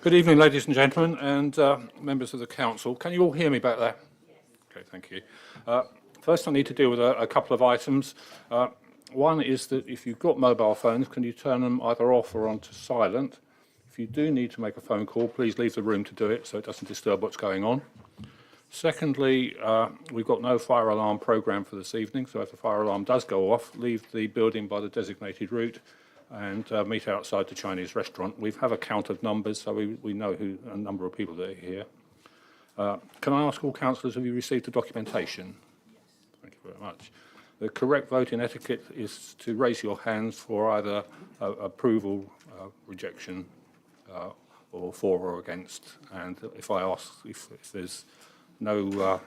Good evening, ladies and gentlemen, and members of the council. Can you all hear me back there? Okay, thank you. First, I need to deal with a couple of items. One is that if you've got mobile phones, can you turn them either off or onto silent? If you do need to make a phone call, please leave the room to do it so it doesn't disturb what's going on. Secondly, we've got no fire alarm programme for this evening, so if the fire alarm does go off, leave the building by the designated route and meet outside the Chinese restaurant. We have a count of numbers, so we know a number of people that are here. Can I ask all councillors, have you received the documentation? Yes. Thank you very much. The correct voting etiquette is to raise your hands for either approval, rejection, or for or against. And if I ask if there's no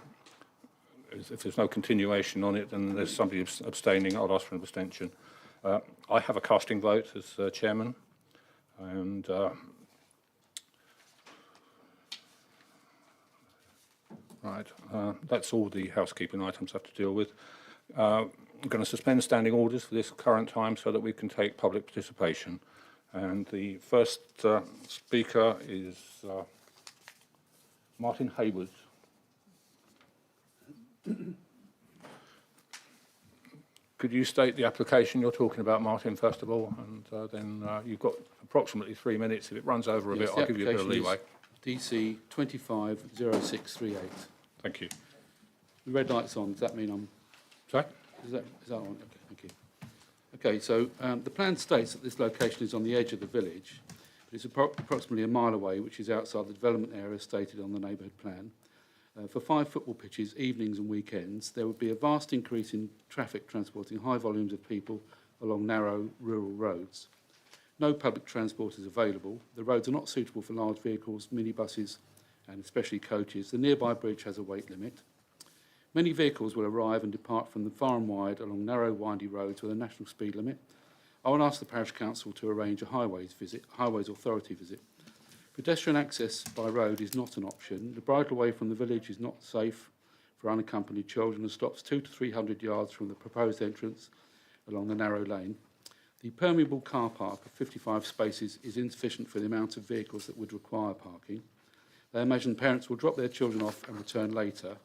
continuation on it and there's somebody abstaining, I'll ask for an abstention. I have a casting vote as chairman, and that's all the housekeeping items I have to deal with. I'm going to suspend standing orders for this current time so that we can take public participation. And the first speaker is Martin Hayward. Could you state the application you're talking about, Martin, first of all, and then you've got approximately 3 minutes. If it runs over a bit, I'll give you a bit of leeway. DC 250638. Thank you. The red light's on. Does that mean I'm... Sorry? Is that on? Okay, thank you. Okay, so the plan states that this location is on the edge of the village, but it's approximately a mile away, which is outside the development area stated on the neighbourhood plan. For 5 football pitches, evenings and weekends, there would be a vast increase in traffic transporting high volumes of people along narrow rural roads. No public transport is available. The roads are not suitable for large vehicles, minibuses and especially coaches. The nearby bridge has a weight limit. Many vehicles will arrive and depart from the far and wide along narrow, windy roads with a national speed limit. I will ask the Parish Council to arrange a Highways Authority visit. Pedestrian access by road is not an option. The bridleway from the village is not safe for unaccompanied children and stops 200 to 300 yards from the proposed entrance along the narrow lane. The permeable car park of 55 spaces is insufficient for the amount of vehicles that would require parking. They imagine parents will drop their children off and return later.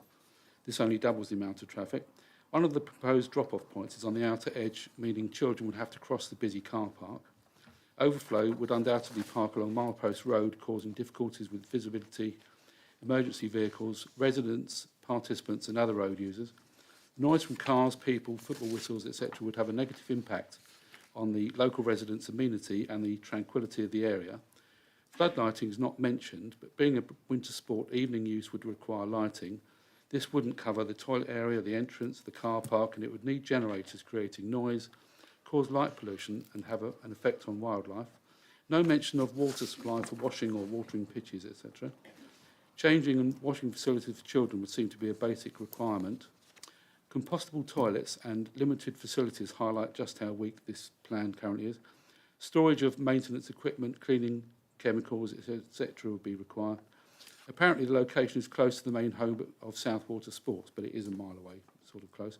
This only doubles the amount of traffic. One of the proposed drop-off points is on the outer edge, meaning children would have to cross the busy car park. Overflow would undoubtedly park along Milepost Road, causing difficulties with visibility, emergency vehicles, residents, participants and other road users. Noise from cars, people, football whistles, etc. would have a negative impact on the local residents' amenity and the tranquility of the area. Flood lighting is not mentioned, but being a winter sport, evening use would require lighting. This wouldn't cover the toilet area, the entrance, the car park, and it would need generators creating noise, cause light pollution and have an effect on wildlife. No mention of water supply for washing or watering pitches, etc. Changing and washing facilities for children would seem to be a basic requirement. Compostable toilets and limited facilities highlight just how weak this plan currently is. Storage of maintenance equipment, cleaning chemicals, etc. would be required. Apparently the location is close to the main home of Southwater Sports, but it is a mile away, sort of close.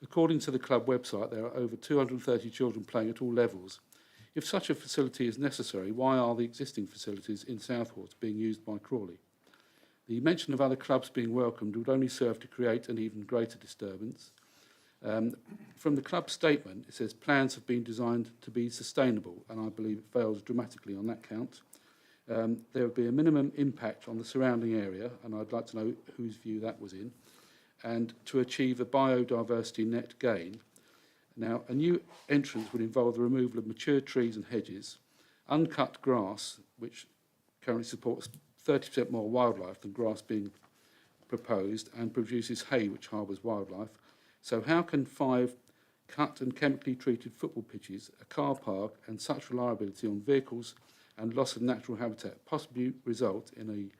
According to the club website, there are over 230 children playing at all levels. If such a facility is necessary, why are the existing facilities in Southwater being used by Crawley? The mention of other clubs being welcomed would only serve to create an even greater disturbance. From the club statement, it says plans have been designed to be sustainable, and I believe it fails dramatically on that count. There would be a minimum impact on the surrounding area, and I'd like to know whose view that was in, and to achieve a biodiversity net gain. Now, a new entrance would involve the removal of mature trees and hedges, uncut grass, which currently supports 30% more wildlife than grass being proposed, and produces hay, which harbours wildlife. So how can 5 cut and chemically treated football pitches, a car park, and such reliability on vehicles and loss of natural habitat possibly result in a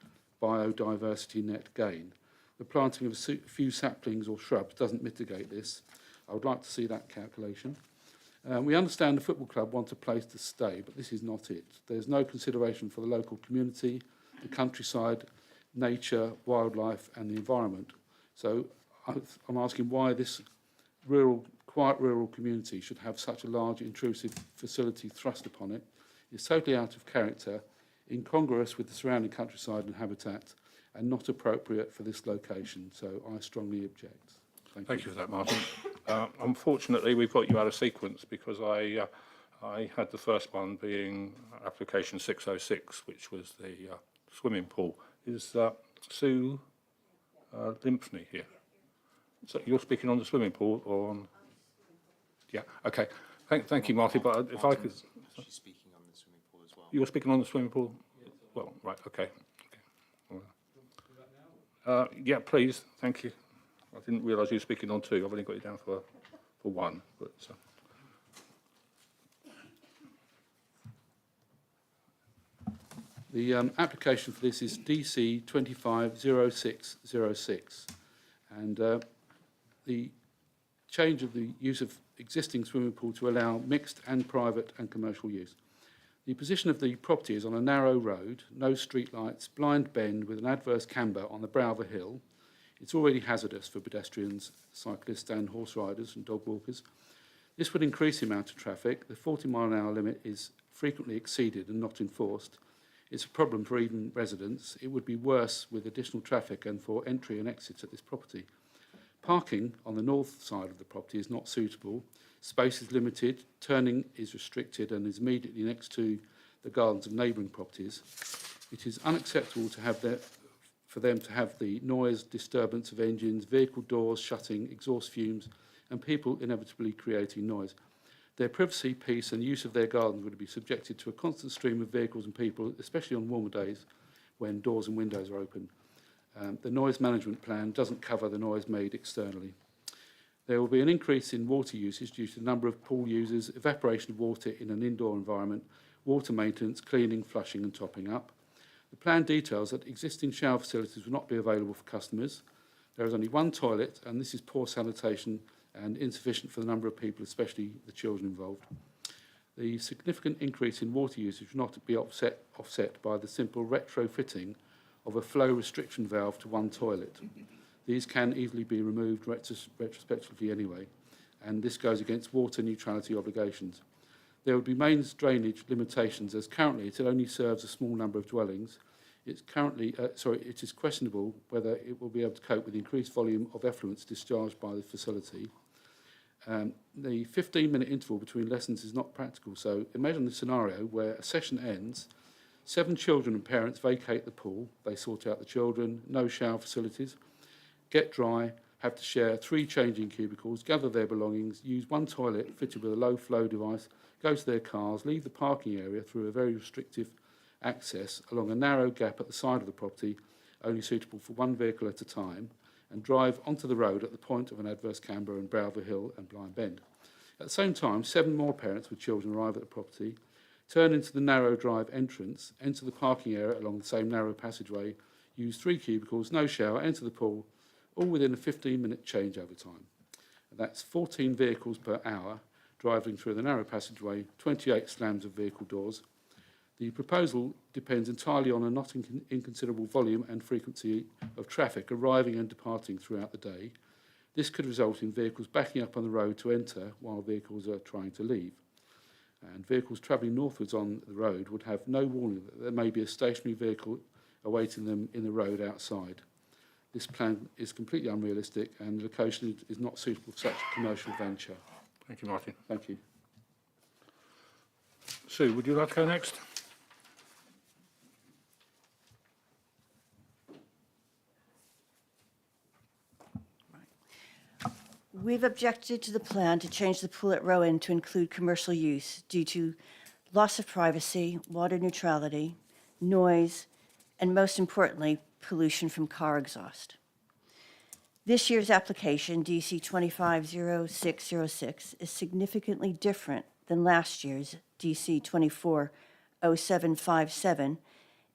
biodiversity net gain? The planting of a few saplings or shrubs doesn't mitigate this. I would like to see that calculation. We understand the football club want a place to stay, but this is not it. There's no consideration for the local community, the countryside, nature, wildlife and the environment. So I'm asking why this quiet rural community should have such a large intrusive facility thrust upon it. It's totally out of character. incongruous with the surrounding countryside and habitat, and not appropriate for this location. So I strongly object. Thank you for that, Martin. Unfortunately, we've got you out of sequence because I had the first one being application 606, which was the swimming pool. Is Sue Limphney here? So you're speaking on the swimming pool or on? Yeah, okay. Thank you, Marty, but if I could... She's speaking on the swimming pool as well. You're speaking on the swimming pool? Well, right, okay. Yeah, please, thank you. I didn't realise you were speaking on two. I've only got you down for one. But The application for this is DC 250606, and the change of the use of existing swimming pool to allow mixed and private and commercial use. The position of the property is on a narrow road, no street lights, blind bend with an adverse camber on the brow of a hill. It's already hazardous for pedestrians, cyclists and horse riders and dog walkers. This would increase the amount of traffic. The 40-mile-an-hour limit is frequently exceeded and not enforced. It's a problem for even residents. It would be worse with additional traffic and for entry and exit at this property. Parking on the north side of the property is not suitable. Space is limited, turning is restricted and is immediately next to the gardens of neighbouring properties. It is unacceptable for them to have the noise, disturbance of engines, vehicle doors shutting, exhaust fumes, and people inevitably creating noise. Their privacy, peace and use of their gardens would be subjected to a constant stream of vehicles and people, especially on warmer days when doors and windows are open. The noise management plan doesn't cover the noise made externally. There will be an increase in water usage due to the number of pool users, evaporation of water in an indoor environment, water maintenance, cleaning, flushing and topping up. The plan details that existing shower facilities will not be available for customers. There is only one toilet, and this is poor sanitation and insufficient for the number of people, especially the children involved. The significant increase in water usage will not be offset by the simple retrofitting of a flow restriction valve to one toilet. These can easily be removed retrospectively anyway, and this goes against water neutrality obligations. There would be mains drainage limitations, as currently it only serves a small number of dwellings. It is questionable whether it will be able to cope with the increased volume of effluents discharged by the facility. The 15-minute interval between lessons is not practical, so imagine the scenario where a session ends, 7 children and parents vacate the pool, they sort out the children, no shower facilities, get dry, have to share 3 changing cubicles, gather their belongings, use one toilet fitted with a low-flow device, go to their cars, leave the parking area through a very restrictive access along a narrow gap at the side of the property, only suitable for one vehicle at a time, and drive onto the road at the point of an adverse camber and brow of a hill and blind bend. At the same time, 7 more parents with children arrive at the property, turn into the narrow drive entrance, enter the parking area along the same narrow passageway, use 3 cubicles, no shower, enter the pool, all within a 15-minute changeover time. And that's 14 vehicles per hour driving through the narrow passageway, 28 slams of vehicle doors. The proposal depends entirely on a not inconsiderable volume and frequency of traffic arriving and departing throughout the day. This could result in vehicles backing up on the road to enter while vehicles are trying to leave. And vehicles travelling northwards on the road would have no warning that there may be a stationary vehicle awaiting them in the road outside. This plan is completely unrealistic and the location is not suitable for such a commercial venture. thank you, Martin. Thank you. Sue, would you like to go next? We've objected to the plan to change the pool at Rowan to include commercial use due to loss of privacy, water neutrality, noise, and most importantly, pollution from car exhaust. This year's application, DC 250606, is significantly different than last year's DC 240757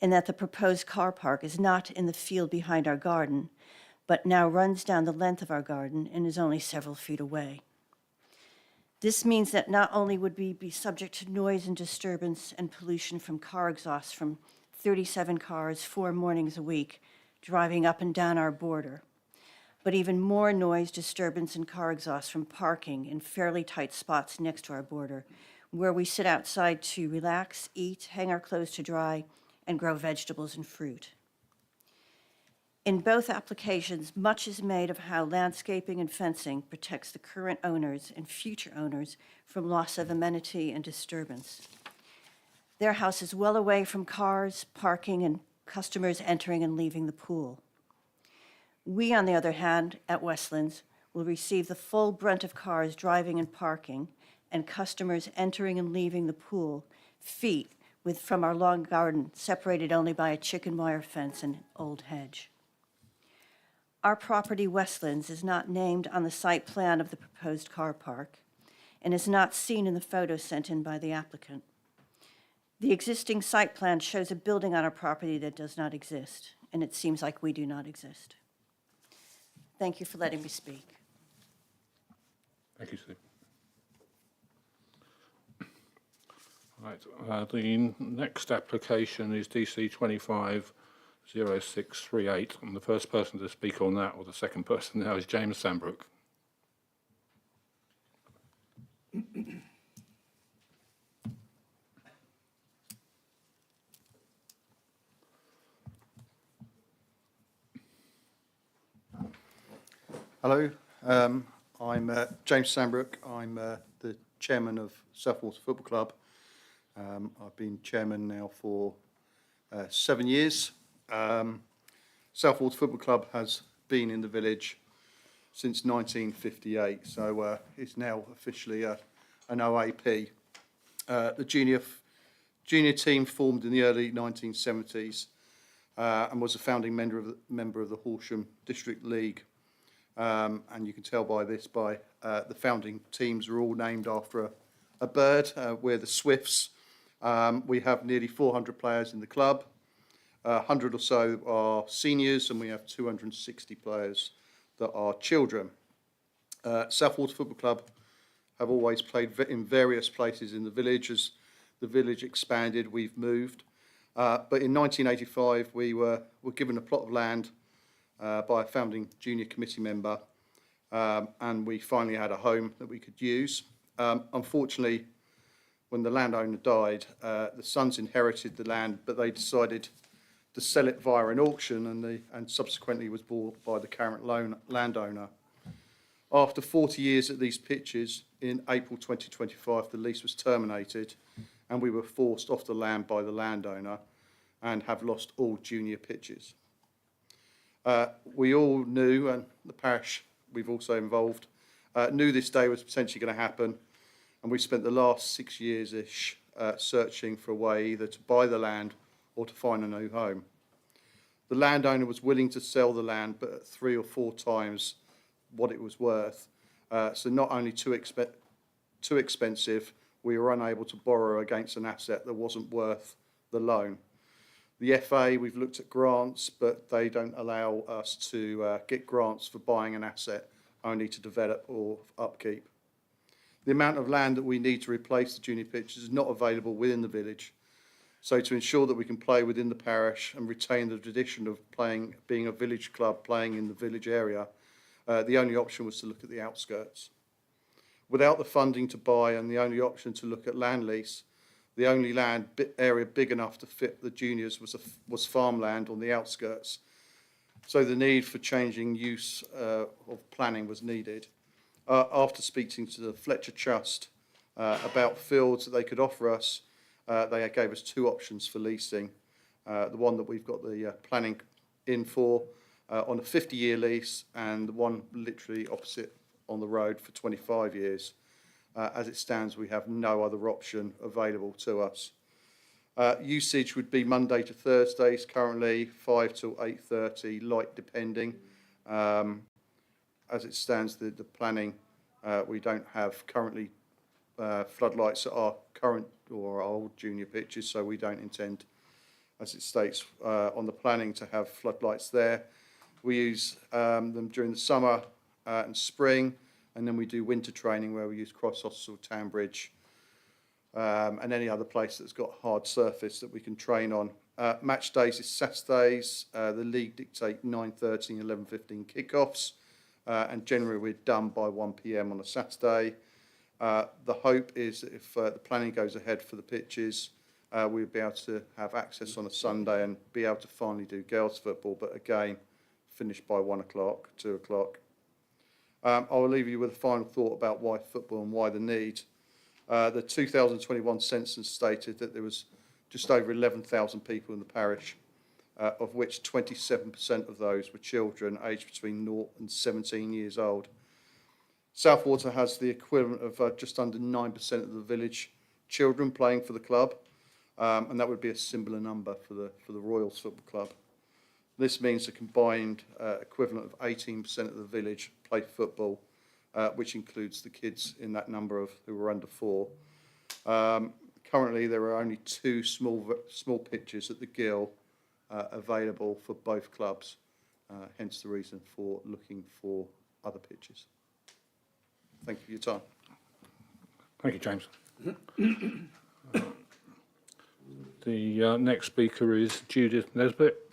in that the proposed car park is not in the field behind our garden, but now runs down the length of our garden and is only several feet away. This means that not only would we be subject to noise and disturbance and pollution from car exhaust from 37 cars 4 mornings a week driving up and down our border, but even more noise, disturbance, and car exhaust from parking in fairly tight spots next to our border, where we sit outside to relax, eat, hang our clothes to dry, and grow vegetables and fruit. In both applications, much is made of how landscaping and fencing protects the current owners and future owners from loss of amenity and disturbance. Their house is well away from cars, parking, and customers entering and leaving the pool. We, on the other hand, at Westlands, will receive the full brunt of cars driving and parking and customers entering and leaving the pool feet from our long garden, separated only by a chicken wire fence and old hedge. Our property, Westlands, is not named on the site plan of the proposed car park and is not seen in the photo sent in by the applicant. The existing site plan shows a building on our property that does not exist, and it seems like we do not exist. Thank you for letting me speak. Thank you, Sue. Right, the next application is DC 250638, and the first person to speak on that, or the second person now, is James Sambrook. Hello, I'm James Sambrook. I'm the chairman of Southwater Football Club. I've been chairman now for 7 years. Southwater Football Club has been in the village since 1958, so it's now officially an OAP. The junior team formed in the early 1970s and was a founding member of the Horsham District League. And you can tell by this, the founding teams are all named after a bird. We're the Swifts. We have nearly 400 players in the club. 100 or so are seniors, and we have 260 players that are children. Southwater Football Club have always played in various places in the village. As the village expanded, we've moved. But in 1985, we were given a plot of land by a founding junior committee member, and we finally had a home that we could use. Unfortunately, when the landowner died, the sons inherited the land, but they decided to sell it via an auction, and subsequently was bought by the current landowner. After 40 years at these pitches, in April 2025, the lease was terminated, and we were forced off the land by the landowner and have lost all junior pitches. We all knew, and the parish we've also involved, knew this day was potentially going to happen, and we spent the last 6 years-ish searching for a way either to buy the land or to find a new home. The landowner was willing to sell the land, but at 3 or 4 times what it was worth. So not only too expensive, we were unable to borrow against an asset that wasn't worth the loan. The FA, we've looked at grants, but they don't allow us to get grants for buying an asset, only to develop or upkeep. The amount of land that we need to replace the junior pitches is not available within the village. So to ensure that we can play within the parish and retain the tradition of being a village club, playing in the village area, the only option was to look at the outskirts. Without the funding to buy and the only option to look at land lease, the only land area big enough to fit the juniors was farmland on the outskirts. So the need for changing use of planning was needed. After speaking to the Fletcher Trust about fields that they could offer us, they gave us 2 options for leasing. The one that we've got the planning in for on a 50-year lease, and the one literally opposite on the road for 25 years. As it stands, we have no other option available to us. Usage would be Monday to Thursdays, currently 5 till 8:30, light depending. As it stands, the planning, we don't have currently floodlights at our current or our old junior pitches, so we don't intend, as it states on the planning, to have floodlights there. We use them during the summer and spring, and then we do winter training where we use Cross Hostel, Town Bridge, and any other place that's got hard surface that we can train on. Match days is Saturdays. The league dictate 9:30 and 11:15 kickoffs, and generally we're done by 1 p.m. on a Saturday. The hope is that if the planning goes ahead for the pitches, we'd be able to have access on a Sunday and be able to finally do girls' football, but again, finish by 1 o'clock, 2 o'clock. I will leave you with a final thought about why football and why the need. The 2021 census stated that there was just over 11,000 people in the parish, of which 27% of those were children aged between 0 and 17 years old. Southwater has the equivalent of just under 9% of the village children playing for the club, and that would be a similar number for the Royals Football Club. This means a combined equivalent of 18% of the village play football, which includes the kids in that number of who are under 4. Currently, there are only 2 small pitches at the Gill available for both clubs, hence the reason for looking for other pitches. Thank you for your time. Thank you, James. The next speaker is Judith Nesbitt.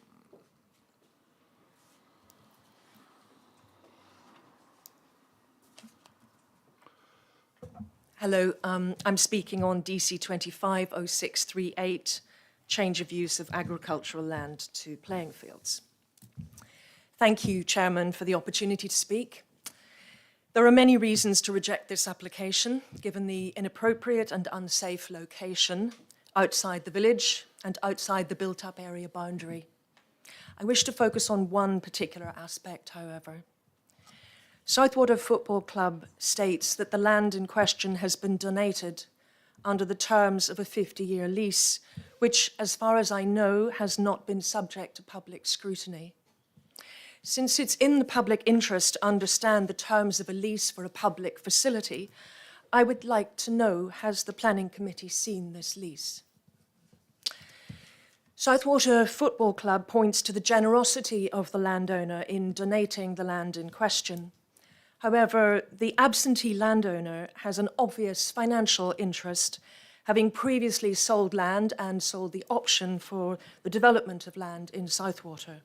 Hello, I'm speaking on DC 250638, change of use of agricultural land to playing fields. Thank you, Chairman, for the opportunity to speak. There are many reasons to reject this application, given the inappropriate and unsafe location outside the village and outside the built-up area boundary. I wish to focus on one particular aspect, however. Southwater Football Club states that the land in question has been donated under the terms of a 50-year lease, which, as far as I know, has not been subject to public scrutiny. Since it's in the public interest to understand the terms of a lease for a public facility, I would like to know, has the Planning Committee seen this lease? Southwater Football Club points to the generosity of the landowner in donating the land in question. However, the absentee landowner has an obvious financial interest, having previously sold land and sold the option for the development of land in Southwater.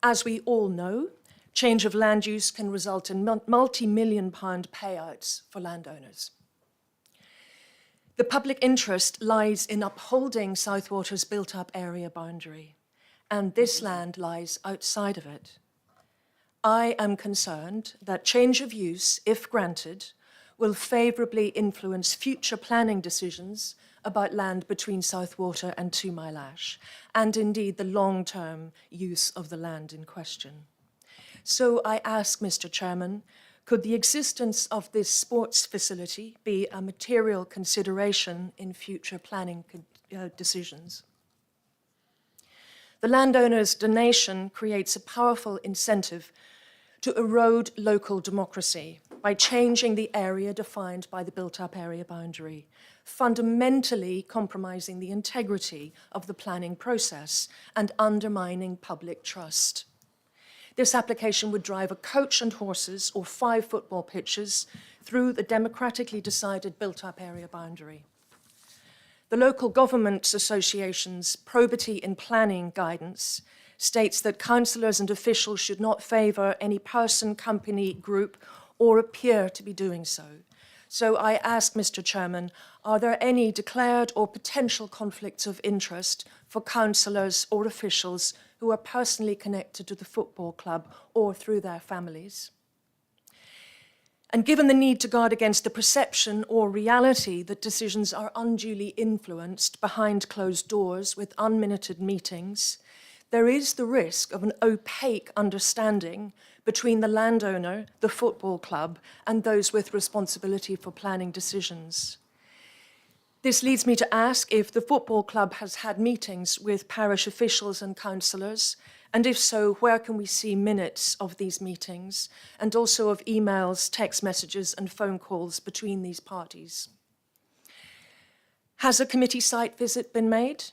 As we all know, change of land use can result in multi-million-pound payouts for landowners. The public interest lies in upholding Southwater's built-up area boundary, and this land lies outside of it. I am concerned that change of use, if granted, will favourably influence future planning decisions about land between Southwater and 2 Mile Ash, and indeed the long-term use of the land in question. So I ask, Mr. Chairman, could the existence of this sports facility be a material consideration in future planning decisions? The landowner's donation creates a powerful incentive to erode local democracy by changing the area defined by the built-up area boundary, fundamentally compromising the integrity of the planning process and undermining public trust. This application would drive a coach and horses or 5 football pitches through the democratically decided built-up area boundary. The Local Government Association's Probity in Planning guidance states that councillors and officials should not favour any person, company, group, or appear to be doing so. So I ask, Mr. Chairman, are there any declared or potential conflicts of interest for councillors or officials who are personally connected to the football club or through their families? And given the need to guard against the perception or reality that decisions are unduly influenced behind closed doors with unminuted meetings, there is the risk of an opaque understanding between the landowner, the football club, and those with responsibility for planning decisions. This leads me to ask if the football club has had meetings with parish officials and councillors, and if so, where can we see minutes of these meetings, and also of emails, text messages, and phone calls between these parties? Has a committee site visit been made?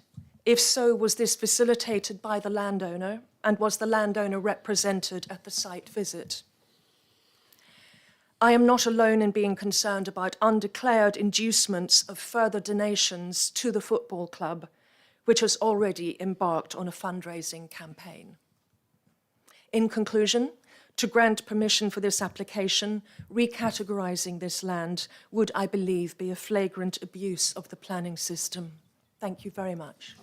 If so, was this facilitated by the landowner, and was the landowner represented at the site visit? I am not alone in being concerned about undeclared inducements of further donations to the football club, which has already embarked on a fundraising campaign. In conclusion, to grant permission for this application, recategorising this land would, I believe, be a flagrant abuse of the planning system. Thank you very much.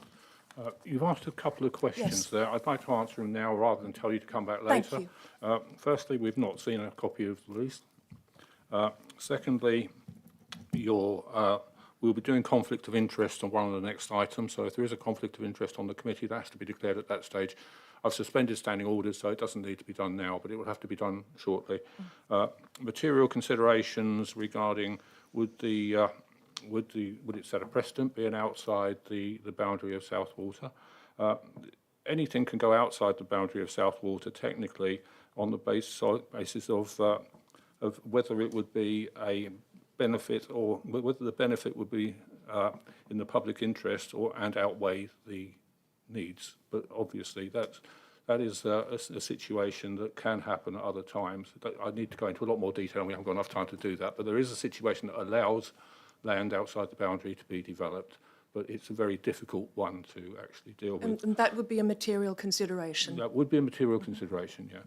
You've asked a couple of questions Yes. there. I'd like to answer them now rather than tell you to come back Thank later. you. Firstly, we've not seen a copy of the lease. Secondly, we'll be doing conflict of interest on one of the next items. So if there is a conflict of interest on the committee, that has to be declared at that stage. I've suspended standing orders, so it doesn't need to be done now, but it will have to be done shortly. Material considerations regarding would it set a precedent being outside the boundary of South Water? Anything can go outside the boundary of South Water technically on the basis of whether it would be a benefit or whether the benefit would be in the public interest and outweigh the needs. But obviously that is a situation that can happen at other times. I need to go into a lot more detail and we haven't got enough time to do that, but there is a situation that allows land outside the boundary to be developed, but it's a very difficult one to actually deal with. And that would be a material consideration. That would be a material consideration, yeah.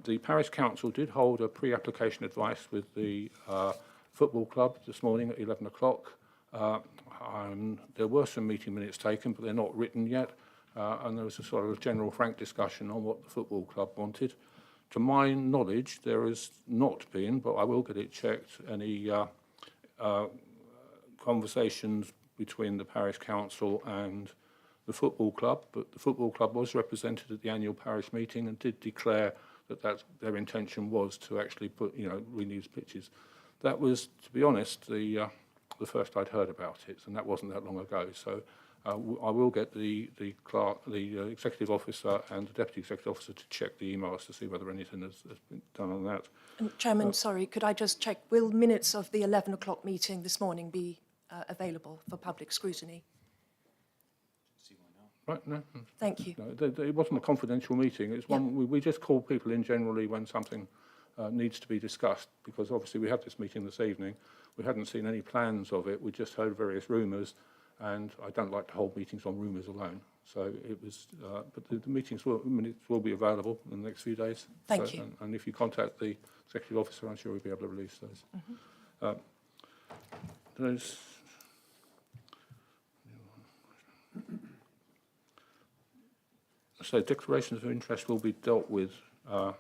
The Parish Council did hold a pre-application advice with the football club this morning at 11 o'clock. There were some meeting minutes taken, but they're not written yet. And there was a sort of general frank discussion on what the football club wanted. To my knowledge, there has not been, but I will get it checked, any conversations between the Parish Council and the football club, but the football club was represented at the annual parish meeting and did declare that their intention was to actually put, renew these pitches. That was, to be honest, the first I'd heard about it, and that wasn't that long ago. So I will get the executive officer and the deputy executive officer to check the emails to see whether anything has been done on that. And Chairman, sorry, could I just check, will minutes of the 11 o'clock meeting this morning be available for public scrutiny? Right, no, Thank you. no, it wasn't a confidential meeting. It's one we just call people in generally when something needs to be discussed, because obviously we had this meeting this evening. We hadn't seen any plans of it. We just heard various rumours, and I don't like to hold meetings on rumours alone. So it was, but the minutes will be available in the next few days. Thank you. And if you contact the executive officer, I'm sure we'll be able to release those. Those. So declarations of interest will be dealt with. The other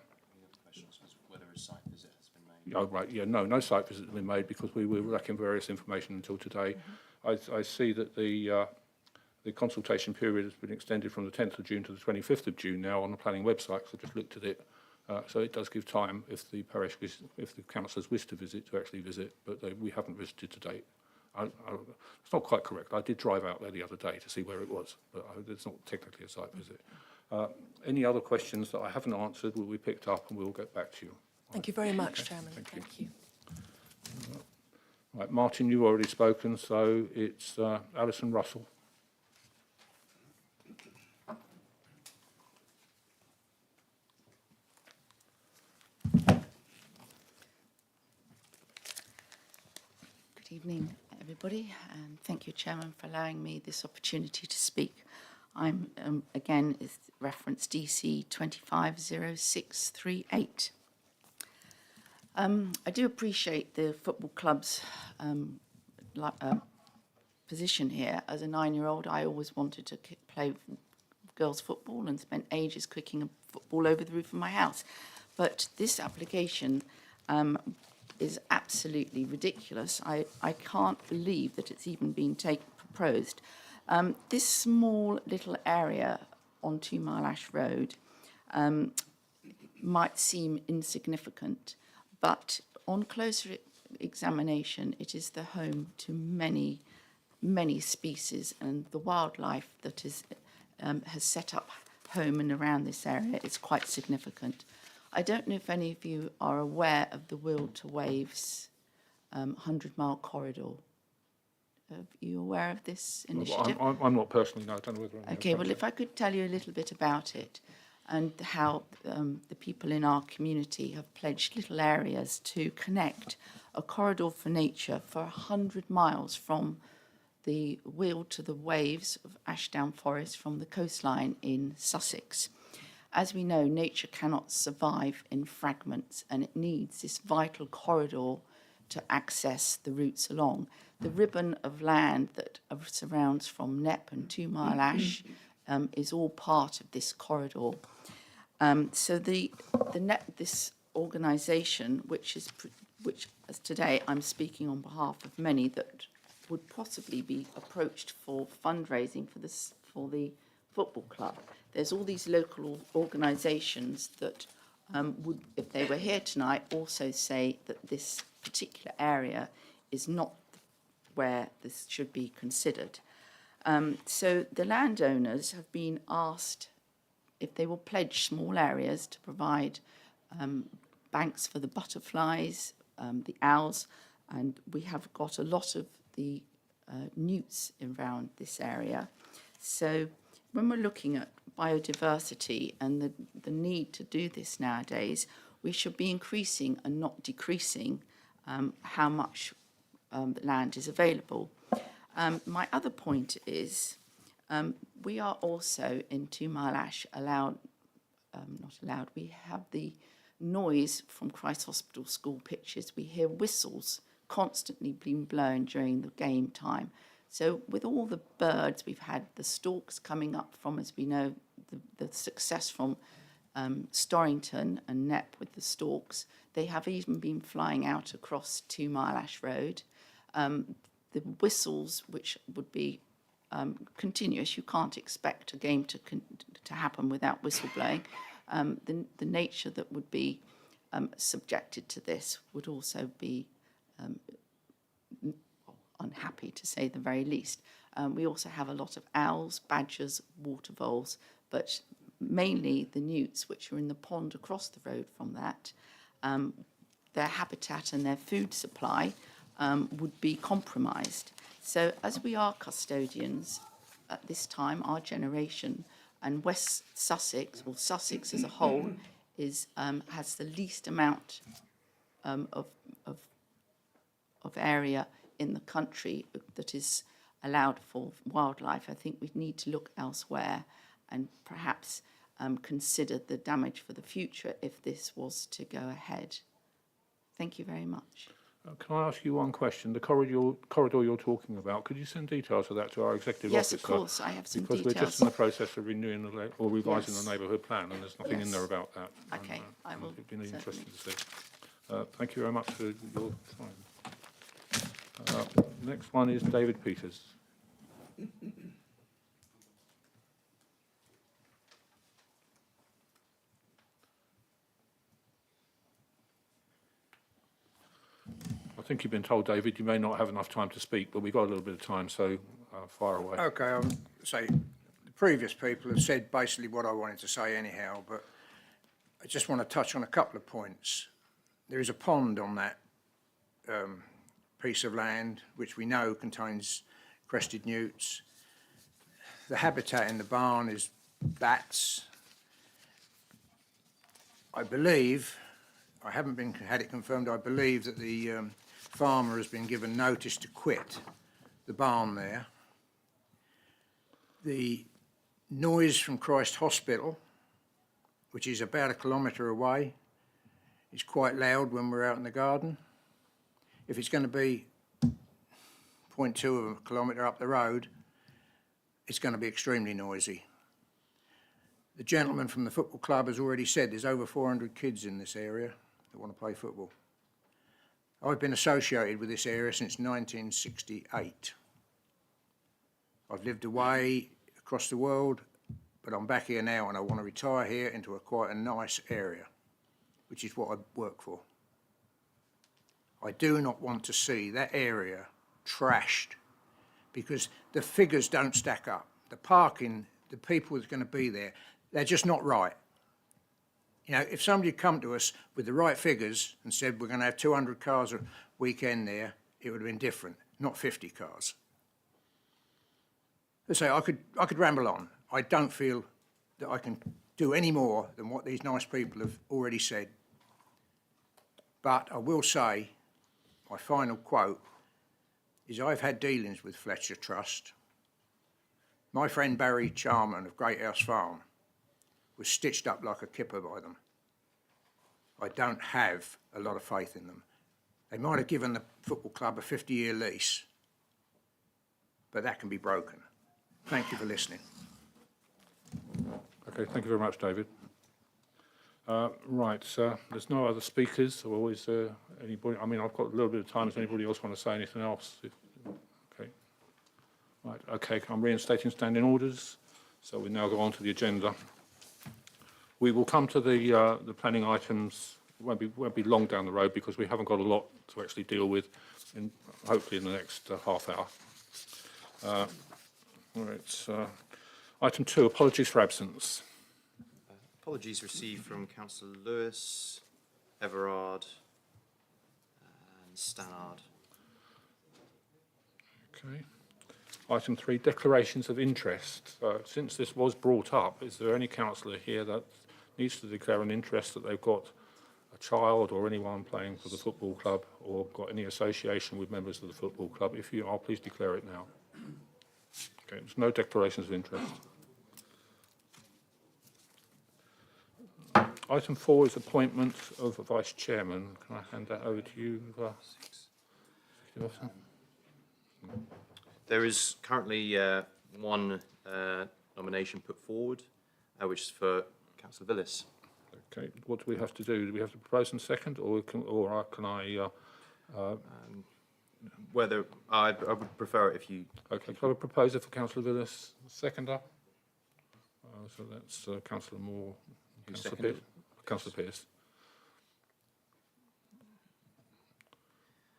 question was whether a site visit has been made. Oh, right, yeah, no site visit has been made because we were lacking various information until today. I see that the consultation period has been extended from the 10th of June to the 25th of June now on the planning website, because I just looked at it. So it does give time if the councillors wish to visit, to actually visit, but we haven't visited to date. It's not quite correct. I did drive out there the other day to see where it was, but it's not technically a site visit. Any other questions that I haven't answered will be picked up and we'll get back to you. Thank you very much, Chairman. thank you. Thank you. Right, Martin, you've already spoken, so it's Alison Russell. Good evening, everybody, and thank you, Chairman, for allowing me this opportunity to speak. I'm, again, is reference DC 250638. I do appreciate the football club's position here. As a 9-year-old, I always wanted to play girls' football and spent ages kicking a football over the roof of my house. But this application is absolutely ridiculous. I can't believe that it's even been proposed. This small little area on 2 Mile Ash Road might seem insignificant, but on closer examination, it is the home to many, many species, and the wildlife that is, has set up home and around this area is quite significant. I don't know if any of you are aware of the Will to Waves 100-mile corridor. Are you aware of this initiative? I'm not personally, no, I don't know whether... Okay, well, if I could tell you a little bit about it and how the people in our community have pledged little areas to connect a corridor for nature for 100 miles from the Will to the Waves of Ashdown Forest from the coastline in Sussex. As we know, nature cannot survive in fragments, and it needs this vital corridor to access the routes along. the ribbon of land that surrounds from Knepp and 2 Mile Ash is all part of this corridor. So this organisation, which as today I'm speaking on behalf of many that would possibly be approached for fundraising for the football club. There's all these local organisations that would, if they were here tonight, also say that this particular area is not where this should be considered. So the landowners have been asked if they will pledge small areas to provide banks for the butterflies, the owls, and we have got a lot of the newts around this area. So when we're looking at biodiversity and the need to do this nowadays, we should be increasing and not decreasing how much land is available. My other point is we are also in 2 Mile Ash we have the noise from Christ Hospital school pitches. We hear whistles constantly being blown during the game time. So with all the birds, we've had the storks coming up from, as we know, the success from Storrington and Knepp with the storks. They have even been flying out across 2 Mile Ash Road. The whistles, which would be continuous, you can't expect a game to happen without whistle blowing. The nature that would be subjected to this would also be unhappy, to say the very least. We also have a lot of owls, badgers, water voles, but mainly the newts, which are in the pond across the road from that. Their habitat and their food supply would be compromised. So as we are custodians at this time, our generation, and West Sussex, or Sussex as a whole, has the least amount of area in the country that is allowed for wildlife. I think we need to look elsewhere and perhaps consider the damage for the future if this was to go ahead. Thank you very much. Can I ask you one question? The corridor you're talking about, could you send details of that to our executive Yes, officer? of course, I have some Because details. we're just in the process of renewing or revising Yes. the neighbourhood plan, and there's nothing in Yes. there about that. Okay, I will It'd be certainly. interesting to see. Thank you very much for your time. Next one is David Peters. I think you've been told, David, you may not have enough time to speak, but we've got a little bit of time, so fire away. Okay, say the previous people have said basically what I wanted to say anyhow, but I just want to touch on a couple of points. There is a pond on that piece of land which we know contains crested newts. The habitat in the barn is bats. I believe, I haven't had it confirmed, I believe that the farmer has been given notice to quit the barn there. The noise from Christ Hospital, which is about 1 kilometre away, is quite loud when we're out in the garden. If it's going to be 0.2 of a kilometre up the road, it's going to be extremely noisy. The gentleman from the football club has already said there's over 400 kids in this area that want to play football. I've been associated with this area since 1968. I've lived away across the world, but I'm back here now and I want to retire here into quite a nice area, which is what I work for. I do not want to see that area trashed because the figures don't stack up. The parking, the people that's going to be there, they're just not right. You know, if somebody had come to us with the right figures and said we're going to have 200 cars a weekend there, it would have been different, not 50 cars. Let's say I could ramble on. I don't feel that I can do any more than what these nice people have already said. But I will say, my final quote is I've had dealings with Fletcher Trust. My friend Barry Charman of Great House Farm was stitched up like a kipper by them. I don't have a lot of faith in them. They might have given the football club a 50-year lease, but that can be broken. Thank you for listening. Okay, thank you very much, David. Right, there's no other speakers, or is there anybody? I mean, I've got a little bit of time. Does anybody else want to say anything else? Okay. Right, okay, I'm reinstating standing orders. So we now go on to the agenda. We will come to the planning items. It won't be long down the road because we haven't got a lot to actually deal with, hopefully in the next half hour. All right, item 2, apologies for absence. Apologies received from Councillor Lewis, Everard, and Stannard. Okay. Item 3, declarations of interest. Since this was brought up, is there any councillor here that needs to declare an interest that they've got a child or anyone playing for the football club or got any association with members of the football club? If you are, please declare it now. Okay, there's no declarations of interest. Item 4 is appointment of a vice chairman. Can I hand that over to you? There is currently one nomination put forward, which is for Councillor Villis. Okay, what do we have to do? Do we have to propose and second, or can I? Whether I would prefer it if you. Okay, can I have a proposer for Councillor Villis, seconder? So that's Councillor Moore, Councillor seconded? Pearce. Councillor Pearce.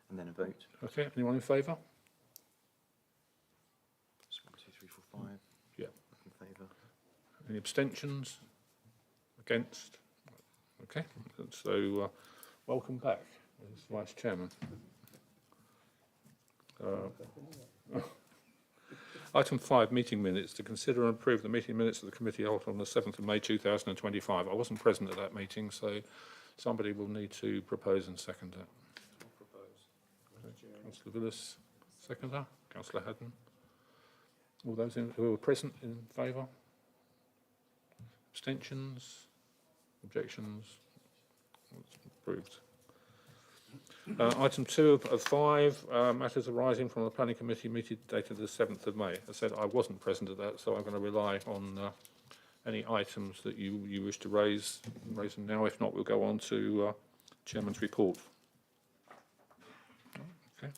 And then a vote. Okay, anyone in favour? So 1, 2, 3, 4, 5. Yeah. In favour. Any abstentions? Against? Okay, so welcome back as Vice Chairman. Item 5, meeting minutes. To consider and approve the meeting minutes of the committee held on the 7th of May 2025. I wasn't present at that meeting, so somebody will need to propose and second it. Councillor Villis, seconder. Councillor Haddon. All those who are present in favour? Abstentions? Objections? Approved. Item 2 of 5, matters arising from the Planning Committee meeting dated the 7th of May. I said I wasn't present at that, so I'm going to rely on any items that you wish to raise them now. If not, we'll go on to Chairman's report. Okay.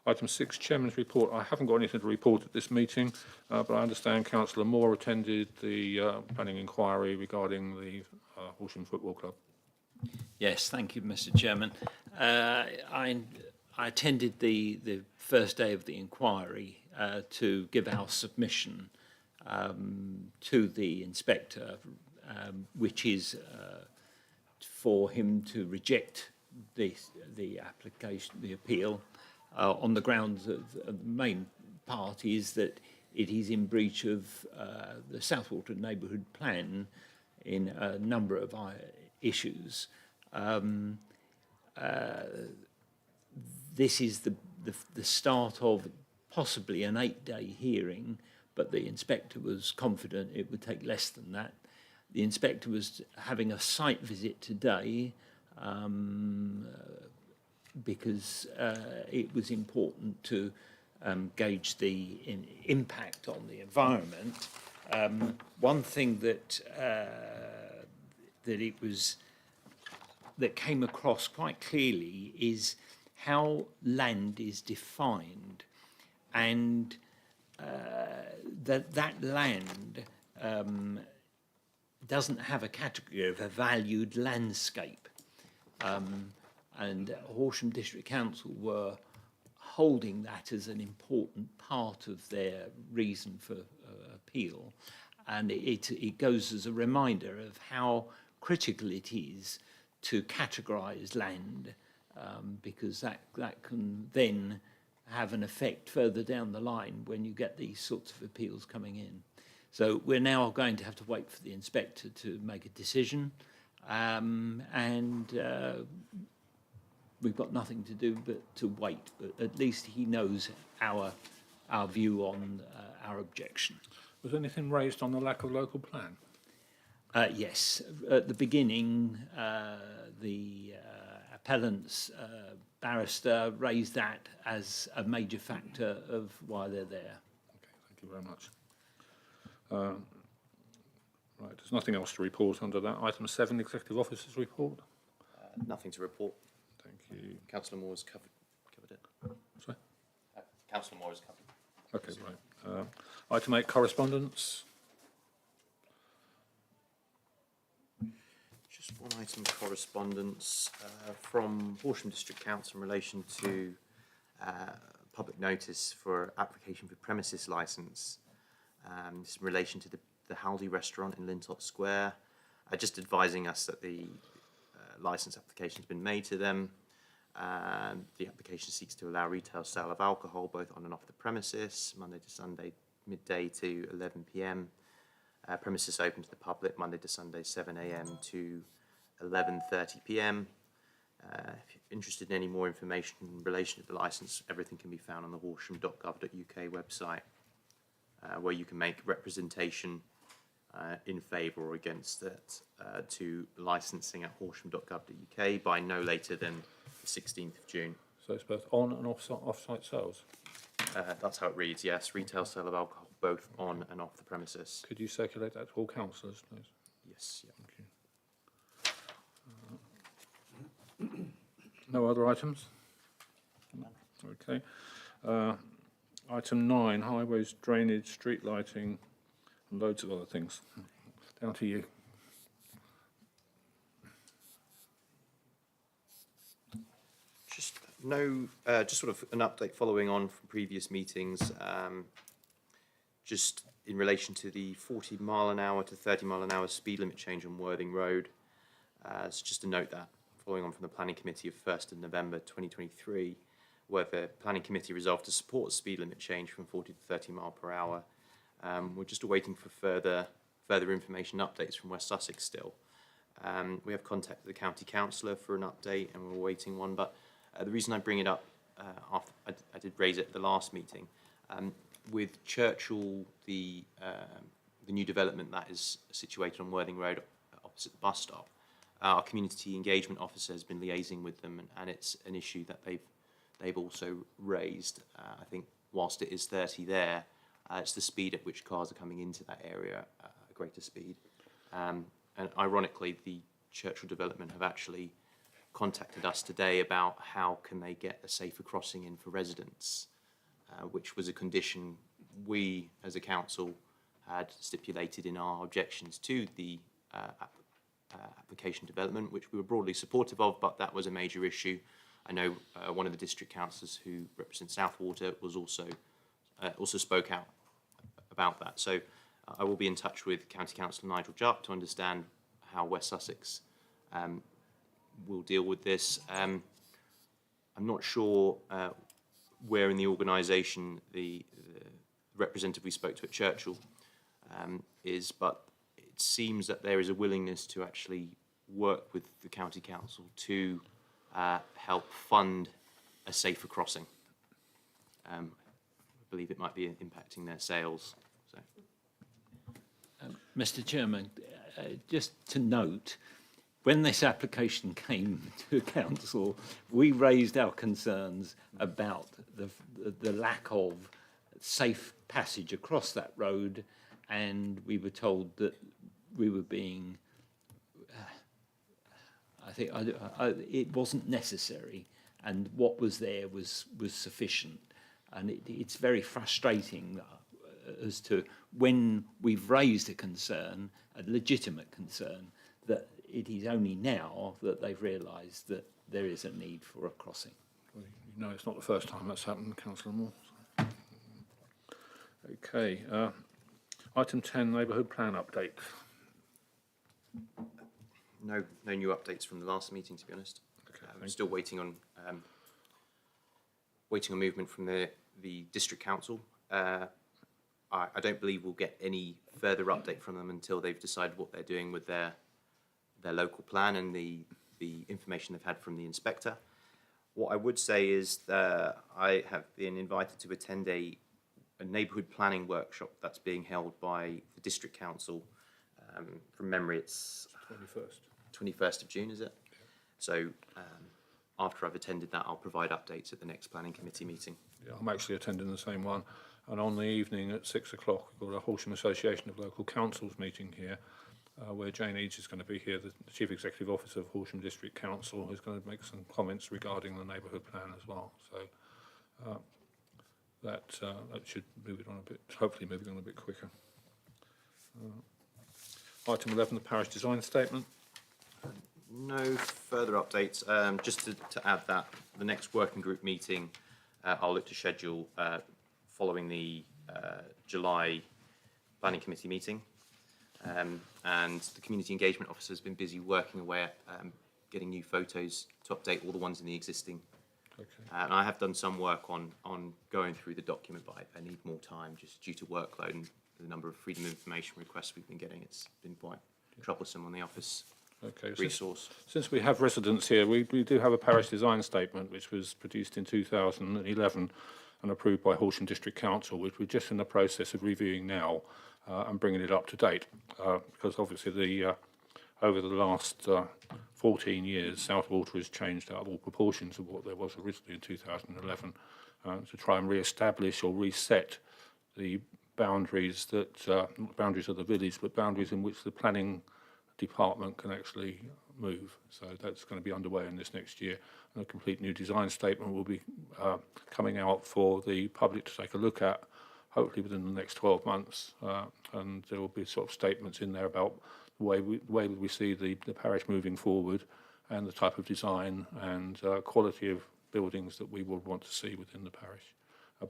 Item 6, Chairman's report. I haven't got anything to report at this meeting, but I understand Councillor Moore attended the planning inquiry regarding the Horsham Football Club. Yes, thank you, Mr. Chairman. I attended the first day of the inquiry to give our submission to the inspector, which is for him to reject the application, the appeal, on the grounds of the main part is that it is in breach of the Southwater Neighbourhood Plan in a number of issues. This is the start of possibly an 8-day hearing, but the inspector was confident it would take less than that. The inspector was having a site visit today because it was important to gauge the impact on the environment. One thing that that came across quite clearly is how land is defined, and that land doesn't have a category of a valued landscape. And Horsham District Council were holding that as an important part of their reason for appeal. And it goes as a reminder of how critical it is to categorise land, because that can then have an effect further down the line when you get these sorts of appeals coming in. So we're now going to have to wait for the inspector to make a decision, and we've got nothing to do but to wait. But at least he knows our view on our objection. Was anything raised on the lack of local plan? Yes, at the beginning, the appellant's barrister raised that as a major factor of why they're there. Thank you very much. Right, there's nothing else to report under that. Item 7, Executive Officer's report. Nothing to report. Thank you. Councillor Moore's covered it. Sorry? Councillor Moore has covered. Okay, right. Item 8, correspondence. Just one item of correspondence from Horsham District Council in relation to public notice for application for premises licence. This is in relation to the Haldey restaurant in Lintott Square. Just advising us that the licence application has been made to them. The application seeks to allow retail sale of alcohol both on and off the premises, Monday to Sunday, midday to 11 p.m. Premises open to the public Monday to Sunday, 7 a.m. to 11:30 p.m. If you're interested in any more information in relation to the licence, everything can be found on the horsham.gov.uk website, where you can make representation in favour or against it to licensing at horsham.gov.uk by no later than the 16th of June. So it's both on and off-site sales. That's how it reads, yes. Retail sale of alcohol both on and off the premises. Could you circulate that to all councillors, please? Yes, yeah. Thank you. No other items? Okay. Item 9, highways, drainage, street lighting, and loads of other things. Down to you. Just sort of an update following on from previous meetings. Just in relation to the 40 mile an hour to 30 mile an hour speed limit change on Worthing Road. So just to note that, following on from the Planning Committee of 1st of November 2023, where the Planning Committee resolved to support speed limit change from 40 to 30 mile per hour. We're just awaiting for further information updates from West Sussex still. We have contacted the County Councillor for an update and we're awaiting one, but the reason I bring it up, after I did raise it at the last meeting, with Churchill, the new development that is situated on Worthing Road opposite the bus stop, our community engagement officer has been liaising with them, and it's an issue that they've also raised. I think whilst it is 30 there, it's the speed at which cars are coming into that area, a greater speed. And ironically, the Churchill development have actually contacted us today about how can they get a safer crossing in for residents, which was a condition we as a council had stipulated in our objections to the application development, which we were broadly supportive of, but that was a major issue. I know one of the district councillors who represents Southwater was also spoke out about that. So I will be in touch with County Councillor Nigel Jupp to understand how West Sussex will deal with this. I'm not sure where in the organisation the representative we spoke to at Churchill is, but it seems that there is a willingness to actually work with the County Council to help fund a safer crossing. I believe it might be impacting their sales. So. Mr. Chairman, just to note, when this application came to council, we raised our concerns about the lack of safe passage across that road, and we were told that we were being, I think it wasn't necessary, and what was there was sufficient. And it's very frustrating as to when we've raised a concern, a legitimate concern, that it is only now that they've realised that there is a need for a crossing. Well, you know, it's not the first time that's happened, Councillor Moore. So. Okay. Item 10, neighbourhood plan update. No new updates from the last meeting, to be honest. Okay, We're still waiting on movement from the district council. I don't believe we'll get any further update from them until they've decided what they're doing with their local plan and the information they've had from the inspector. What I would say is that I have been invited to attend a neighbourhood planning workshop that's being held by the district council. From memory, it's 21st of June, is it? Yeah. So after I've attended that, I'll provide updates at the next planning committee meeting. Yeah, I'm actually attending the same one. And on the evening at 6 o'clock, we've got a Horsham Association of Local Councils meeting here, where Jane Eads is going to be here, the Chief Executive Officer of Horsham District Council, who's going to make some comments regarding the neighbourhood plan as well. So that should move it on a bit, hopefully move it on a bit quicker. Item 11, the parish design statement. No further updates. Just to add that the next working group meeting, I'll look to schedule following the July planning committee meeting. And the community engagement officer has been busy working away at getting new photos to update all the ones in the existing. Okay. And I have done some work on going through the document, but I need more time just due to workload and the number of freedom of information requests we've been getting. It's been quite troublesome on the office Okay. resource. Since we have residents here, we do have a parish design statement which was produced in 2011 and approved by Horsham District Council, which we're just in the process of reviewing now and bringing it up to date. Because obviously over the last 14 years, Southwater has changed out of all proportions of what there was originally in 2011 to try and re-establish or reset the boundaries boundaries of the village, but boundaries in which the planning department can actually move. So that's going to be underway in this next year. And a complete new design statement will be coming out for the public to take a look at, hopefully within the next 12 months. And there will be sort of statements in there about the way we see the parish moving forward and the type of design and quality of buildings that we would want to see within the parish.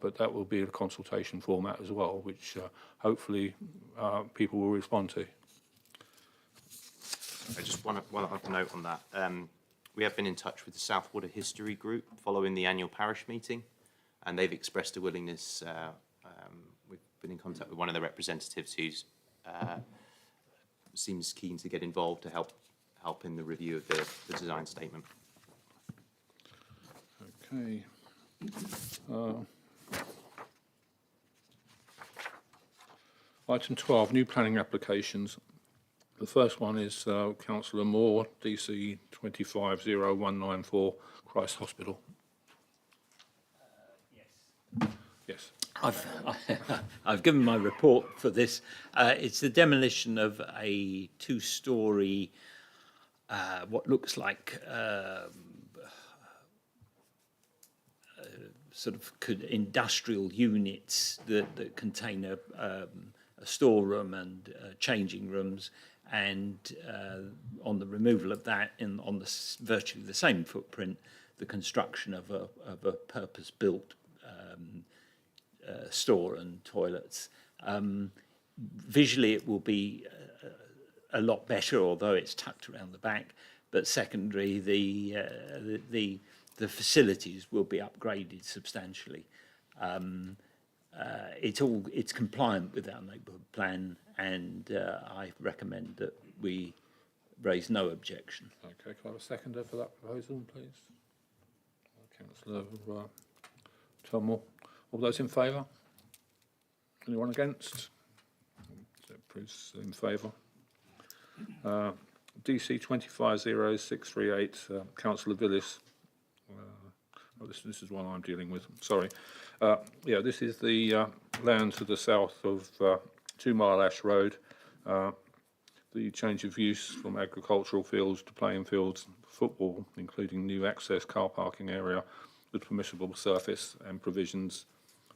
But that will be a consultation format as well, which hopefully people will respond to. I just want to note on that. We have been in touch with the Southwater History Group following the annual parish meeting, and they've expressed a willingness. We've been in contact with one of the representatives who seems keen to get involved to help in the review of the design statement. Okay. Item 12, new planning applications. The first one is Councillor Moore, DC 250194, Christ Hospital. Yes. I've given my report for this. It's the demolition of a two-storey, what looks like sort of industrial units that contain a storeroom and changing rooms, and on the removal of that, on virtually the same footprint, the construction of a purpose-built store and toilets. Visually, it will be a lot better, although it's tucked around the back. But secondary, the facilities will be upgraded substantially. It's compliant with our neighbourhood plan, and I recommend that we raise no objection. Okay, can I have a seconder for that proposal, please? Councillor Tulmore. All those in favour? Anyone against? So it proves in favour. DC 250638, Councillor Villis. This is one I'm dealing with. Sorry. Yeah, this is the land to the south of 2 Mile Ash Road. The change of use from agricultural fields to playing fields, football, including new access car parking area with permissible surface and provisions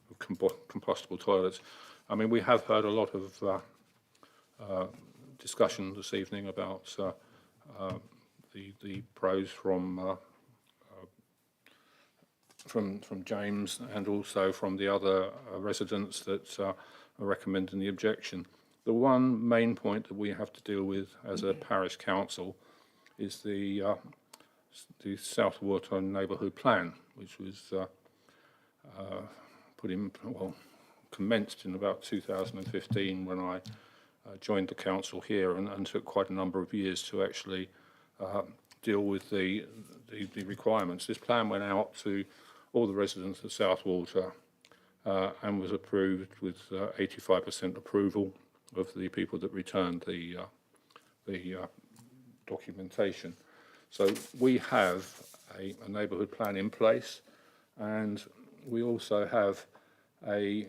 of compostable toilets. I mean, we have heard a lot of discussion this evening about the pros from James and also from the other residents that are recommending the objection. The one main point that we have to deal with as a parish council is the Southwater Neighbourhood Plan, which was commenced in about 2015 when I joined the council here, and took quite a number of years to actually deal with the requirements. This plan went out to all the residents of Southwater and was approved with 85% approval of the people that returned the documentation. So we have a neighbourhood plan in place, and we also have a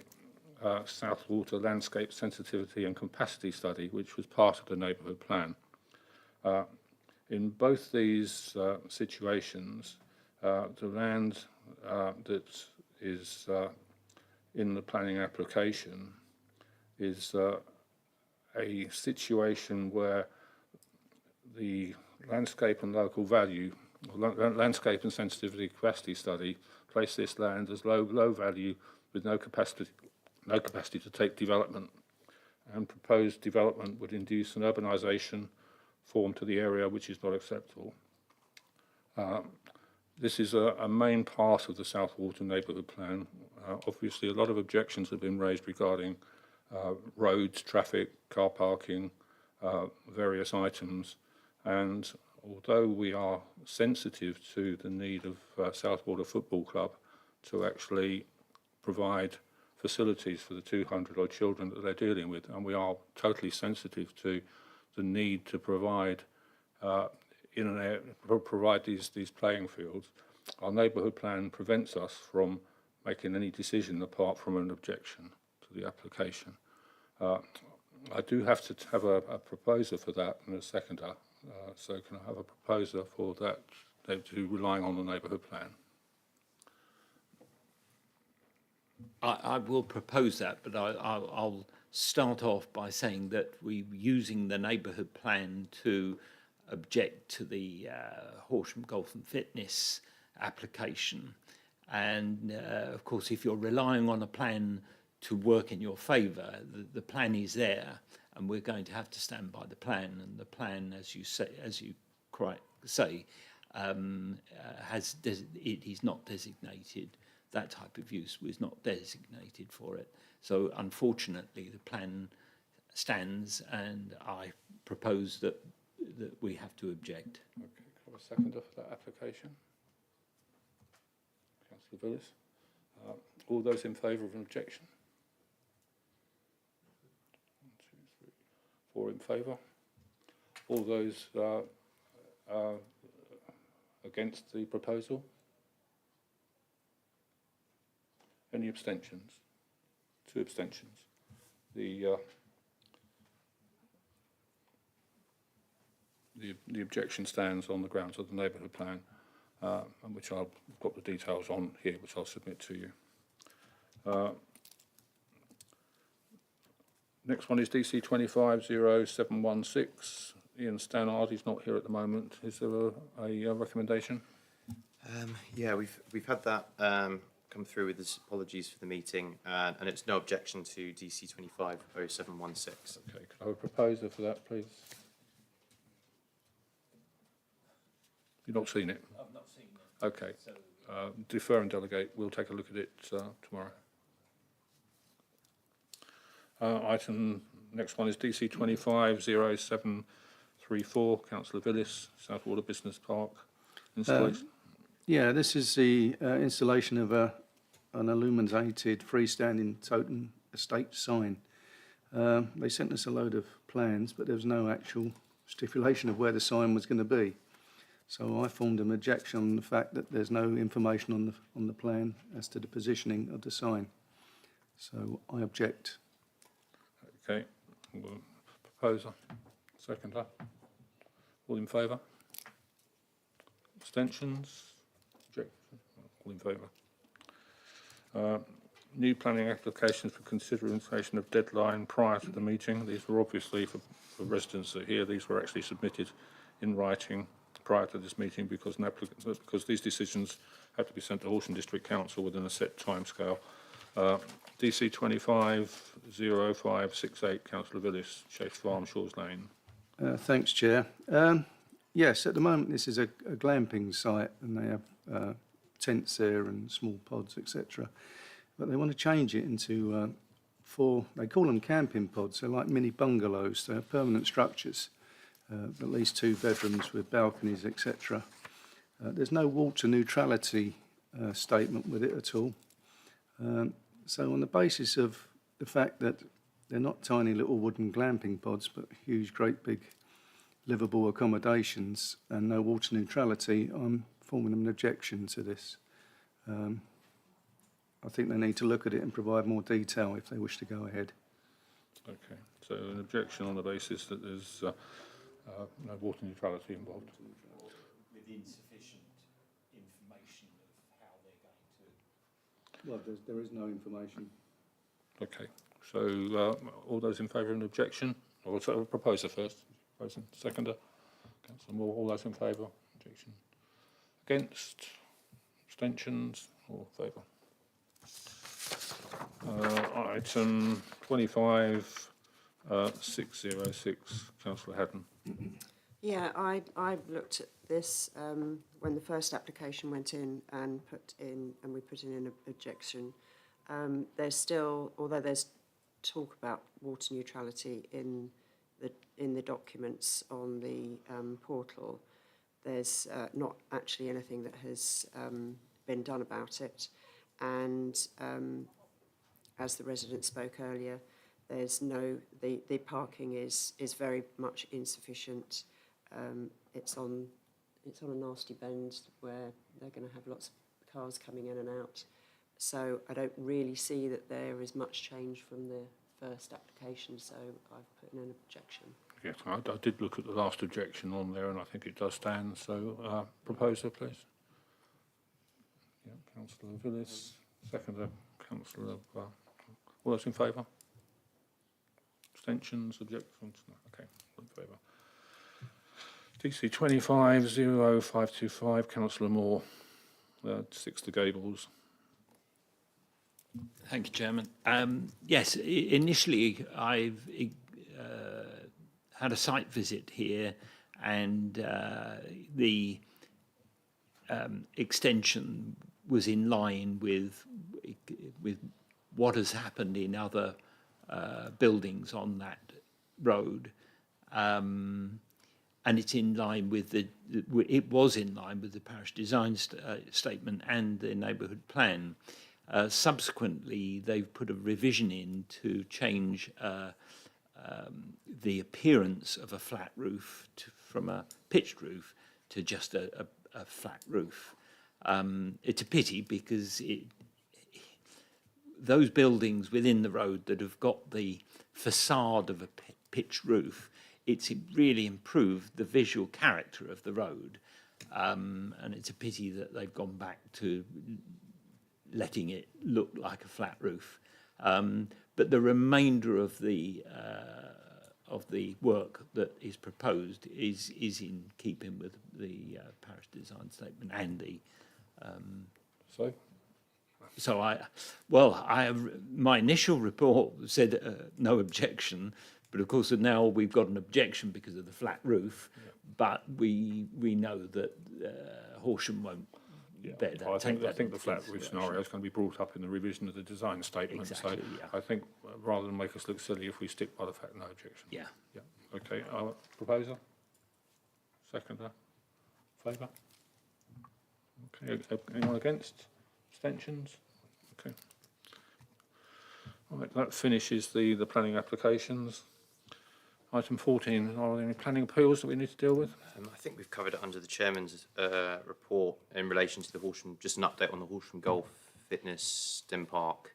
South Water Landscape Sensitivity and Capacity Study, which was part of the neighbourhood plan. In both these situations, the land that is in the planning application is a situation where the landscape and local value, landscape and sensitivity capacity study place this land as low value with no capacity to take development, and proposed development would induce an urbanisation form to the area which is not acceptable. This is a main part of the South Water Neighbourhood Plan. Obviously, a lot of objections have been raised regarding roads, traffic, car parking, various items, and although we are sensitive to the need of South Water Football Club to actually provide facilities for the 200 odd children that they're dealing with, and we are totally sensitive to the need to provide provide these playing fields, our neighbourhood plan prevents us from making any decision apart from an objection to the application. I do have to have a proposer for that and a seconder. So can I have a proposer for that, to relying on the neighbourhood plan? I will propose that, but I'll start off by saying that we're using the neighbourhood plan to object to the Horsham Golf and Fitness application. And of course, if you're relying on a plan to work in your favour, the plan is there, and we're going to have to stand by the plan. And the plan, as you say, it is not designated. That type of use was not designated for it. So unfortunately, the plan stands, and I propose that we have to object. Okay, can I have a seconder for that application? Councillor Willis. All those in favour of an objection? 1, 2, 3, 4 in favour. All those against the proposal? Any abstentions? 2 abstentions. The objection stands on the grounds of the neighbourhood plan, and which I've got the details on here, which I'll submit to you. Next one is DC 250716. Ian Stannard is not here at the moment. Is there a recommendation? Yeah, we've had that come through with his apologies for the meeting, and it's no objection to DC 250716. Okay, could I have a proposer for that, please? You've not seen it? I've not seen it. Okay. Defer and delegate. We'll take a look at it tomorrow. Item next one is DC 250734. Councillor Willis, South Water Business Park installation. Yeah, this is the installation of an illuminated freestanding totem estate sign. They sent us a load of plans, but there was no actual stipulation of where the sign was going to be. So I formed an objection on the fact that there's no information on the plan as to the positioning of the sign. So I object. Okay. Proposer. Seconder. All in favour? Abstentions? All in favour. New planning applications for consideration of deadline prior to the meeting. These were obviously for residents that are here. These were actually submitted in writing prior to this meeting because these decisions have to be sent to Horsham District Council within a set timescale. DC 250568, Councillor Willis, Chase Farm, Shaw's Lane. Thanks, Chair. Yes, at the moment this is a glamping site and they have tents there and small pods, etc. But they want to change it into 4, they call them camping pods. They're like mini bungalows. They're permanent structures, at least 2 bedrooms with balconies, etc. There's no water neutrality statement with it at all. So on the basis of the fact that they're not tiny little wooden glamping pods, but huge, great big livable accommodations and no water neutrality, I'm forming an objection to this. I think they need to look at it and provide more detail if they wish to go ahead. Okay, so an objection on the basis that there's no water neutrality involved. With insufficient information of how they're going to. Well, there is no information. Okay, so all those in favour of an objection, or so a proposer first, proposer, seconder, Councillor Moore, all those in favour, objection, against, abstentions, or favour. Item 25, 606, Councillor Haddon. Yeah, I've looked at this when the first application went in and we put in an objection. There's still, although there's talk about water neutrality in the documents on the portal, there's not actually anything that has been done about it. And as the resident spoke earlier, there's the parking is very much insufficient. It's on a nasty bend where they're going to have lots of cars coming in and out. So I don't really see that there is much change from the first application, so I've put in an objection. Yes, I did look at the last objection on there, and I think it does stand. So, proposer, please. Yeah, Councillor Willis, seconder, Councillor. All those in favour? Abstentions, objections? No. Okay, all in favour. DC 25-00525, Councillor Moore, 6 to Gables. Thank you, Chairman. Yes, initially I've had a site visit here, and the extension was in line with what has happened in other buildings on that road, and it's in line with it was in line with the parish design statement and the neighbourhood plan. Subsequently, they've put a revision in to change the appearance of a flat roof from a pitched roof to just a flat roof. It's a pity because those buildings within the road that have got the facade of a pitched roof, it's really improved the visual character of the road. And it's a pity that they've gone back to letting it look like a flat roof. But the remainder of the work that is proposed is in keeping with the parish design statement and the. My initial report said no objection, but of course now we've got an objection because of the flat roof. Yeah. But we know that Horsham won't. Yeah, I think the flat roof scenario is going to be brought up in the revision of the design statement. Exactly, so yeah. I think rather than make us look silly, if we stick by the fact no objection. Yeah. Yeah. Okay. Proposer. Seconder. Favour. Okay. Anyone against? Abstentions. Okay. All right. That finishes the planning applications. Item 14, are there any planning appeals that we need to deal with? I think we've covered it under the chairman's report in relation to the Horsham, just an update on the Horsham Golf Fitness STEM Park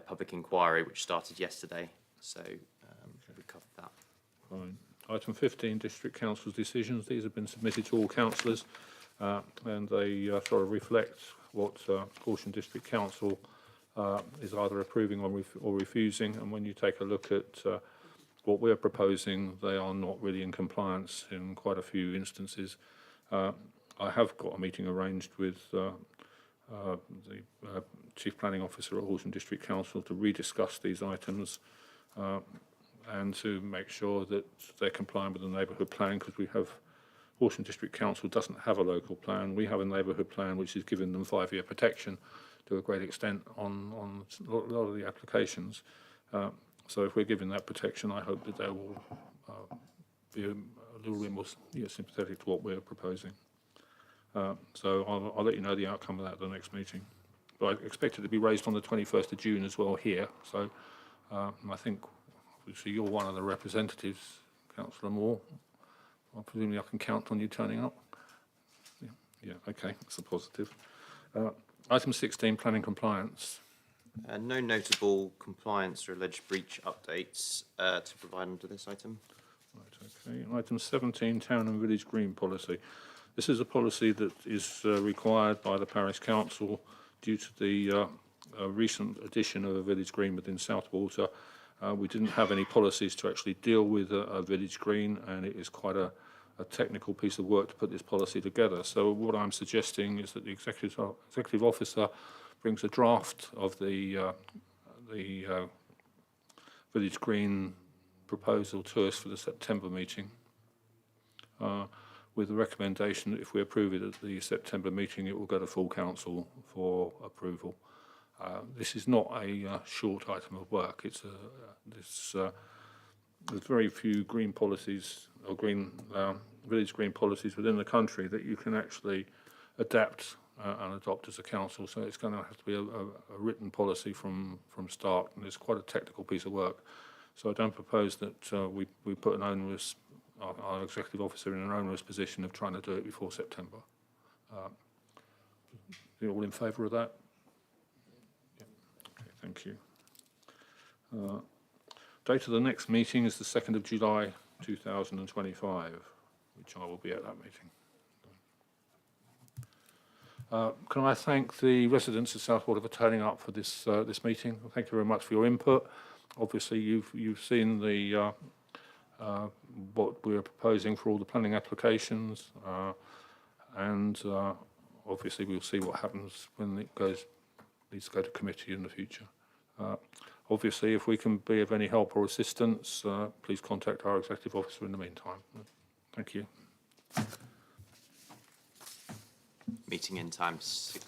public inquiry, which started yesterday. So we covered that. Fine. Item 15, District Council's decisions. These have been submitted to all councillors and they sort of reflect what Horsham District Council is either approving or refusing. And when you take a look at what we're proposing, they are not really in compliance in quite a few instances. I have got a meeting arranged with the Chief Planning Officer at Horsham District Council to rediscuss these items and to make sure that they're compliant with the neighbourhood plan, because Horsham District Council doesn't have a local plan. We have a neighbourhood plan which is giving them 5-year protection to a great extent on a lot of the applications. So if we're giving that protection, I hope that they will be a little bit more sympathetic to what we're proposing. So I'll let you know the outcome of that at the next meeting. But I expect it to be raised on the 21st of June as well here. So I think, obviously, you're one of the representatives, Councillor Moore. Presumably I can count on you turning up. Yeah, okay, that's a positive. Item 16, planning compliance. No notable compliance or alleged breach updates to provide under this item. Right, okay. Item 17, town and village green policy. This is a policy that is required by the parish council due to the recent addition of a village green within Southwater. We didn't have any policies to actually deal with a village green, and it is quite a technical piece of work to put this policy together. So what I'm suggesting is that the executive officer brings a draft of the village green proposal to us for the September meeting, with the recommendation that if we approve it at the September meeting, it will go to full council for approval. This is not a short item of work. There's very few green policies or village green policies within the country that you can actually adapt and adopt as a council. So it's going to have to be a written policy from start, and it's quite a technical piece of work. So I don't propose that we put our executive officer in an onerous position of trying to do it before September. Are you all in favour of that? Yeah. Okay, thank you. Date of the next meeting is the 2nd of July 2025, which I will be at that meeting. Can I thank the residents of Southwater for turning up for this meeting? Thank you very much for your input. Obviously, you've seen the what we're proposing for all the planning applications, and obviously we'll see what happens when it needs to go to committee in the future. Obviously, if we can be of any help or assistance, please contact our executive officer in the meantime. Thank you. Meeting in time 6:15.